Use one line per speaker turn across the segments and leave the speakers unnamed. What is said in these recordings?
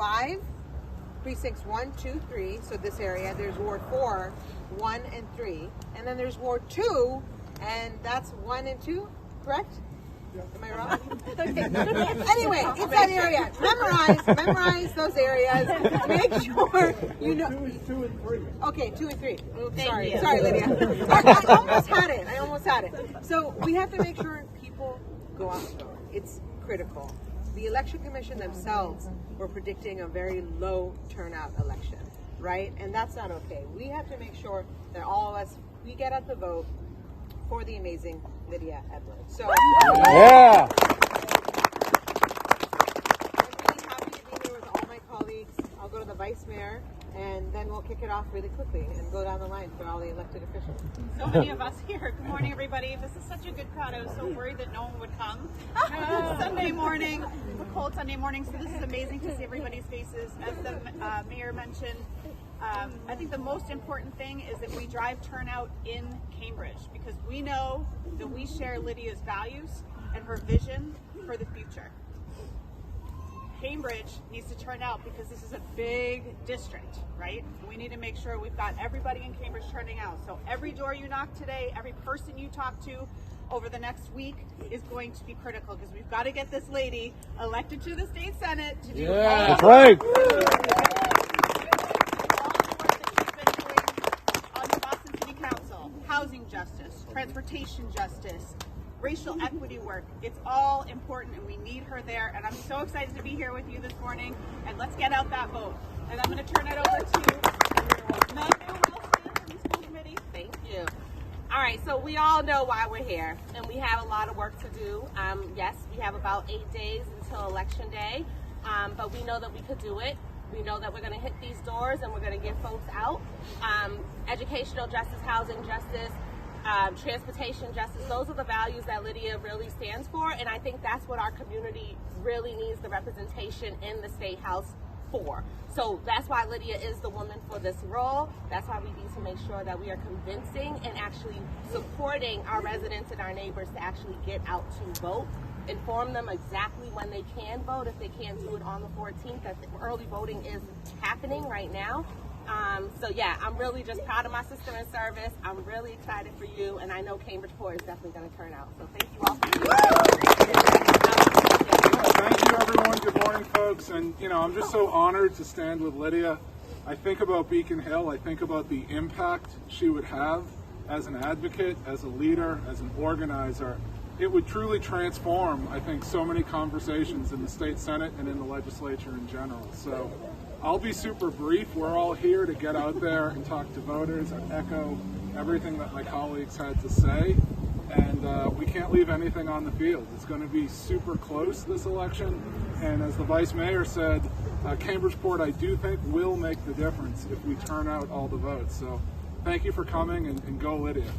5, precincts 1, 2, 3. So this area, there's Ward 4, 1 and 3, and then there's Ward 2, and that's 1 and 2. Correct? Am I wrong? Okay. Anyway, it's that area. Memorize those areas. Make sure you know.
2 and 3.
Okay, 2 and 3. Oh, sorry, Lydia. I almost had it. So we have to make sure people go out the door. It's critical. The Election Commission themselves were predicting a very low turnout election, right? And that's not okay. We have to make sure that all of us, we get out the vote for the amazing Lydia Edwards. So
yeah.
I'm really happy to be here with all my colleagues. I'll go to the Vice Mayor, and then we'll kick it off really quickly and go down the line for all the elected officials.
So many of us here. Good morning, everybody. This is such a good crowd. I was so worried that no one would come. Sunday morning, it's a cold Sunday morning, so this is amazing to see everybody's faces. As the mayor mentioned, I think the most important thing is that we drive turnout in Cambridge, because we know that we share Lydia's values and her vision for the future. Cambridge needs to turn out because this is a big district, right? We need to make sure we've got everybody in Cambridge turning out. So every door you knock today, every person you talk to over the next week is going to be critical, because we've got to get this lady elected to the state senate to do all
that's right.
all the work that she's been doing on the Boston City Council, housing justice, transportation justice, racial equity work. It's all important, and we need her there. And I'm so excited to be here with you this morning. And let's get out that vote. And I'm going to turn it over to Mallon from the school committee.
Thank you. All right, so we all know why we're here, and we have a lot of work to do. Yes, we have about 8 days until Election Day, but we know that we could do it. We know that we're going to hit these doors, and we're going to get folks out. Educational justice, housing justice, transportation justice, those are the values that Lydia really stands for, and I think that's what our community really needs the representation in the State House for. So that's why Lydia is the woman for this role. That's why we need to make sure that we are convincing and actually supporting our residents and our neighbors to actually get out to vote, inform them exactly when they can vote if they can't do it on the 14th. That early voting is happening right now. So yeah, I'm really just proud of my sister in service. I'm really excited for you, and I know Cambridge Port is definitely going to turn out. So thank you all for being here.
Thank you, everyone. Good morning, folks. And, I'm just so honored to stand with Lydia. I think about Beacon Hill. I think about the impact she would have as an advocate, as a leader, as an organizer. It would truly transform, I think, so many conversations in the state Senate and in the legislature in general. So I'll be super brief. We're all here to get out there and talk to voters and echo everything that my colleagues had to say. And we can't leave anything on the field. It's going to be super close, this election. And as the Vice Mayor said, Cambridge Port, I do think, will make the difference if we turn out all the votes. So thank you for coming, and go Lydia.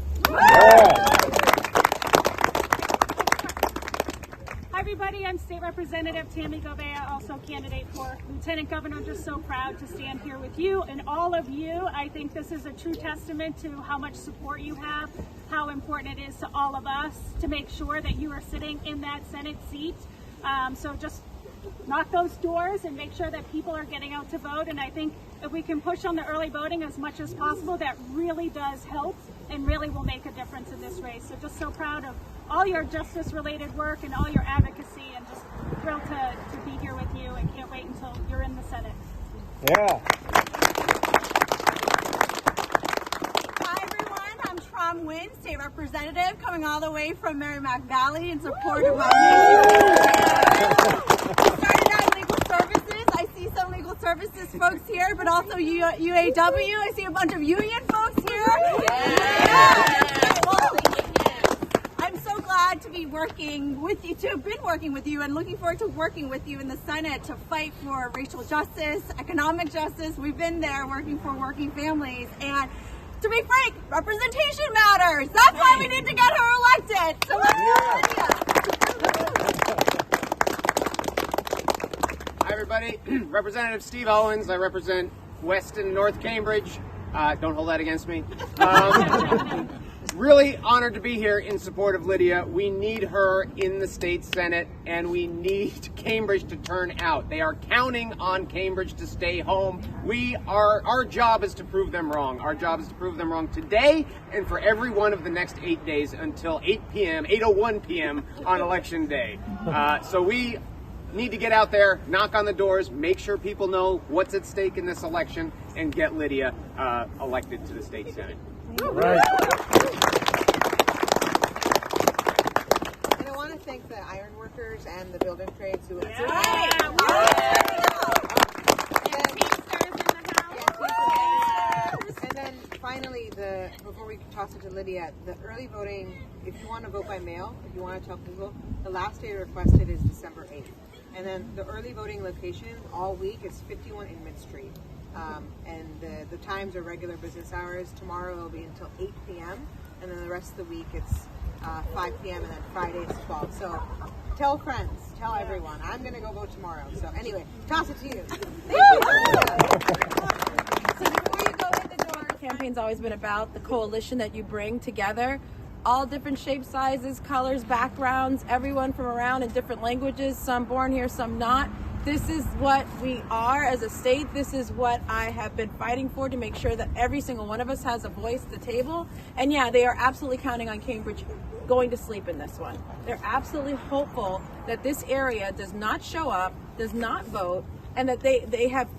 Hi everybody, I'm State Representative Tammy Govea, also candidate for Lieutenant Governor. I'm just so proud to stand here with you and all of you. I think this is a true testament to how much support you have, how important it is to all of us to make sure that you are sitting in that Senate seat. So just knock those doors and make sure that people are getting out to vote. And I think if we can push on the early voting as much as possible, that really does help and really will make a difference in this race. So just so proud of all your justice-related work and all your advocacy, and just thrilled to be here with you, and can't wait until you're in the Senate.
Yeah.
Hi everyone, I'm Trom Wynn, State Representative, coming all the way from Merrimack Valley in support of my started out in legal services. I see some legal services folks here, but also UAW. I see a bunch of union folks here. Well, I'm so glad to be working with you, to have been working with you, and looking forward to working with you in the Senate to fight for racial justice, economic justice. We've been there working for working families, and to be frank, representation matters. That's why we need to get her elected. So let's go, Lydia.
Hi everybody, Representative Steve Owens. I represent West and North Cambridge. Don't hold that against me. really honored to be here in support of Lydia. We need her in the state Senate, and we need Cambridge to turn out. They are counting on Cambridge to stay home. Our job is to prove them wrong. Our job is to prove them wrong today and for every one of the next 8 days until 8:01 p.m. on Election Day. So we need to get out there, knock on the doors, make sure people know what's at stake in this election, and get Lydia elected to the state Senate.
Right.
And I want to thank the iron workers and the building trades who
And
then finally, before we toss it to Lydia, the early voting, if you want to vote by mail, if you want to tell people, the last day requested is December 8th. And then the early voting location all week is 51 Inman Street. And the times are regular business hours. Tomorrow it'll be until 8 p.m. And then the rest of the week it's 5 p.m. and then Friday is 12. So tell friends, tell everyone. I'm going to go vote tomorrow. So anyway, toss it to you.
So before you go in the door, the campaign's always been about the coalition that you bring together. All different shapes, sizes, colors, backgrounds, everyone from around in different languages, some born here, some not. This is what we are as a state. This is what I have been fighting for, to make sure that every single one of us has a voice at the table. And yeah, they are absolutely counting on Cambridge going to sleep in this one. They're absolutely hopeful that this area does not show up, does not vote, and that they have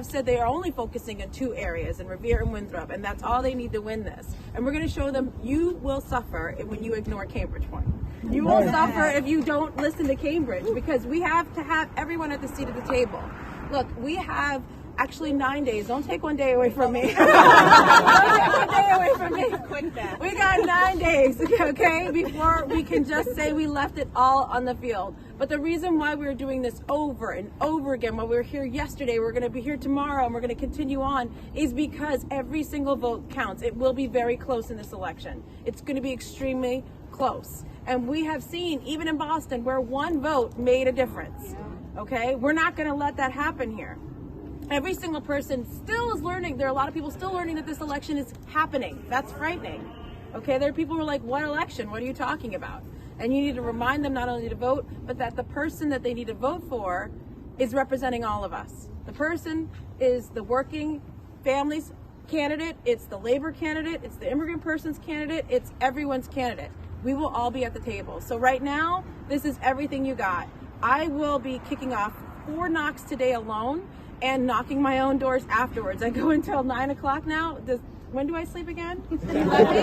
said they are only focusing in 2 areas, in Revere and Winthrop, and that's all they need to win this. And we're going to show them you will suffer when you ignore Cambridge Point. You will suffer if you don't listen to Cambridge, because we have to have everyone at the seat of the table. Look, we have actually 9 days. Don't take 1 day away from me. Don't take 1 day away from me. We got 9 days, okay, before we can just say we left it all on the field. But the reason why we're doing this over and over again, while we were here yesterday, we're going to be here tomorrow, and we're going to continue on, is because every single vote counts. It will be very close in this election. It's going to be extremely close. And we have seen, even in Boston, where 1 vote made a difference. Okay? We're not going to let that happen here. Every single person still is learning. There are a lot of people still learning that this election is happening. That's frightening. Okay? There are people who are like, what election? What are you talking about? And you need to remind them not only to vote, but that the person that they need to vote for is representing all of us. The person is the working families candidate. It's the labor candidate. It's the immigrant person's candidate. It's everyone's candidate. We will all be at the table. So right now, this is everything you got. I will be kicking off 4 knocks today alone and knocking my own doors afterwards. I go until 9 o'clock now. When do I sleep again? Does she let me?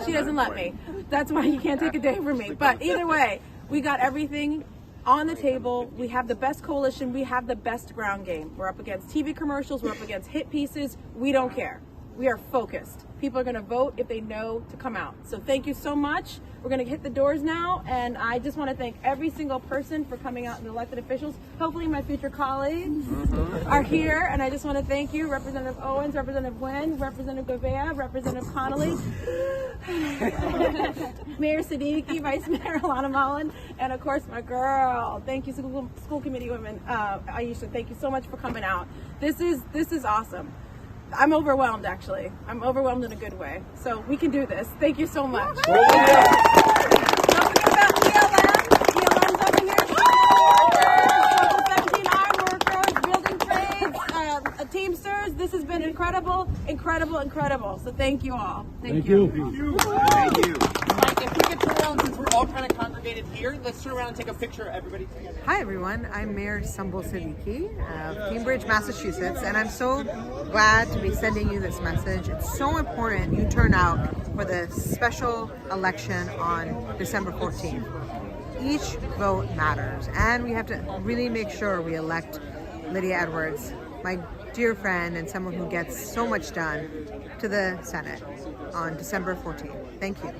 She doesn't let me. That's why you can't take a day from me. But either way, we got everything on the table. We have the best coalition. We have the best ground game. We're up against TV commercials. We're up against hit pieces. We don't care. We are focused. People are going to vote if they know to come out. So thank you so much. We're going to hit the doors now, and I just want to thank every single person for coming out, and the elected officials. Hopefully my future colleagues are here, and I just want to thank you, Representative Owens, Representative Nguyen, Representative Gouveia, Representative Connolly, Mayor Siddiqui, Vice Mayor Alanna Mallon, and of course my girl. Thank you, school committee women. Aisha, thank you so much for coming out. This is awesome. I'm overwhelmed, actually. I'm overwhelmed in a good way. So we can do this. Thank you so much. Don't forget about ELM. ELM's over here. 17 iron workers, building trades, Teamsters. This has been incredible, incredible, incredible. So thank you all. Thank you.
Thank you. Thank you. If we could turn around, since we're all kind of congregated here, let's turn around and take a picture of everybody together.
Hi everyone, I'm Mayor Sumbul Siddiqui of Cambridge, Massachusetts, and I'm so glad to be sending you this message. It's so important you turn out for the special election on December 14th. Each vote matters, and we have to really make sure we elect Lydia Edwards, my dear friend and someone who gets so much done, to the Senate on December 14th. Thank you.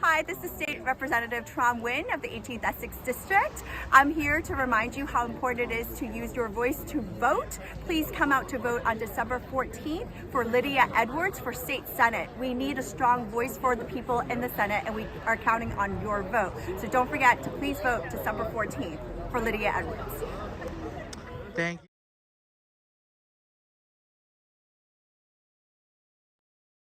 Hi, this is State Representative Tram Nguyen of the 18th Essex District. I'm here to remind you how important it is to use your voice to vote. Please come out to vote on December 14th for Lydia Edwards for State Senate. We need a strong voice for the people in the Senate, and we are counting on your vote. So don't forget to please vote December 14th for Lydia Edwards.
Thank you.